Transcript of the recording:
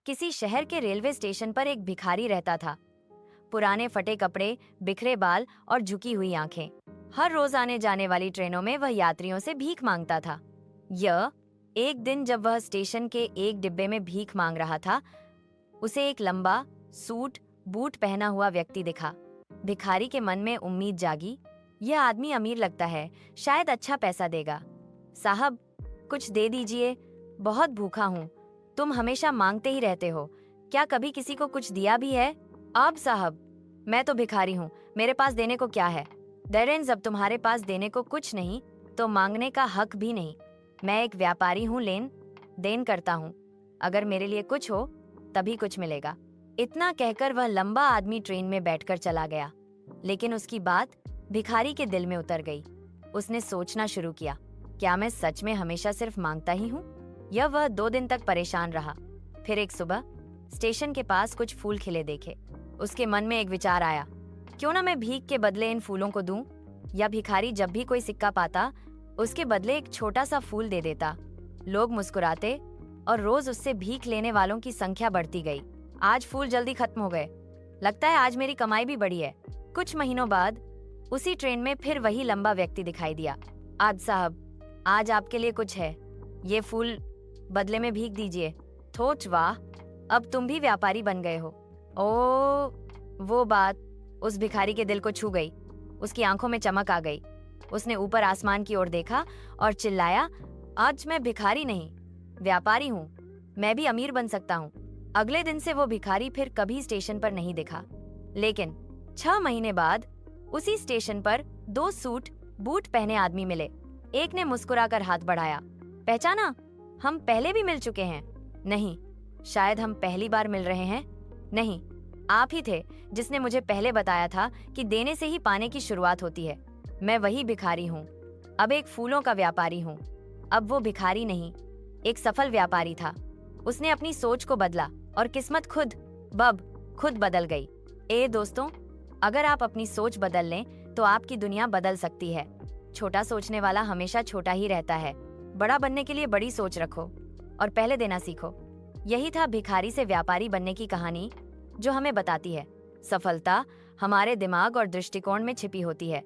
किसी शहर के रेलवे स्टेशन पर एक भिखारी रहता था। पुराने फटे कपड़े, बिखरे बाल और झुकी हुई आंखें। हर रोज आने जाने वाली ट्रेनों में वह यात्रियों से भीख मांगता था। यह एक दिन जब वह स्टेशन के एक डिब्बे में भीख मांग रहा था, उसे एक लंबा सूट बूट पहना हुआ व्यक्ति दिखा। भिखारी के मन में उम्मीद जागी। यह आदमी अमीर लगता है, शायद अच्छा पैसा देगा। साहब, कुछ दे दीजिए, बहुत भूखा हूँ। तुम हमेशा मांगते ही रहते हो, क्या कभी किसी को कुछ दिया भी है? अब साहब, मैं तो भिखारी हूँ, मेरे पास देने को क्या है? दरेन, जब तुम्हारे पास देने को कुछ नहीं तो मांगने का हक भी नहीं। मैं एक व्यापारी हूँ, लेन देन करता हूँ। अगर मेरे लिए कुछ हो तभी कुछ मिलेगा। इतना कहकर वह लंबा आदमी ट्रेन में बैठकर चला गया। लेकिन उसकी बात भिखारी के दिल में उतर गई। उसने सोचना शुरू किया, क्या मैं सच में हमेशा सिर्फ मांगता ही हूँ? यह वह 2 दिन तक परेशान रहा। फिर एक सुबह स्टेशन के पास कुछ फूल खिले देखे। उसके मन में एक विचार आया, क्यों ना मैं भीख के बदले इन फूलों को दूं? या भिखारी जब भी कोई सिक्का पाता उसके बदले एक छोटा सा फूल दे देता। लोग मुस्कुराते और रोज उससे भीख लेने वालों की संख्या बढ़ती गई। आज फूल जल्दी खत्म हो गए, लगता है आज मेरी कमाई भी बढ़ी है। कुछ महीनों बाद उसी ट्रेन में फिर वही लंबा व्यक्ति दिखाई दिया। आज साहब, आज आपके लिए कुछ है, ये फूल बदले में भीख दीजिए। थोच, वाह, अब तुम भी व्यापारी बन गए हो। ओ, वो बात उस भिखारी के दिल को छू गई। उसकी आंखों में चमक आ गई। उसने ऊपर आसमान की ओर देखा और चिल्लाया, आज मैं भिखारी नहीं, व्यापारी हूँ। मैं भी अमीर बन सकता हूँ। अगले दिन से वो भिखारी फिर कभी स्टेशन पर नहीं दिखा। लेकिन 6 महीने बाद उसी स्टेशन पर 2 सूट बूट पहने आदमी मिले। एक ने मुस्कुराकर हाथ बढ़ाया, पहचाना? हम पहले भी मिल चुके हैं। नहीं, शायद हम पहली बार मिल रहे हैं। नहीं, आप ही थे जिसने मुझे पहले बताया था कि देने से ही पाने की शुरुआत होती है। मैं वही भिखारी हूँ, अब एक फूलों का व्यापारी हूँ। अब वो भिखारी नहीं, एक सफल व्यापारी था। उसने अपनी सोच को बदला और किस्मत खुद बदल गई। ए दोस्तों, अगर आप अपनी सोच बदल लें तो आपकी दुनिया बदल सकती है। छोटा सोचने वाला हमेशा छोटा ही रहता है। बड़ा बनने के लिए बड़ी सोच रखो और पहले देना सीखो। यही था भिखारी से व्यापारी बनने की कहानी, जो हमें बताती है सफलता हमारे दिमाग और दृष्टिकोण में छिपी होती है।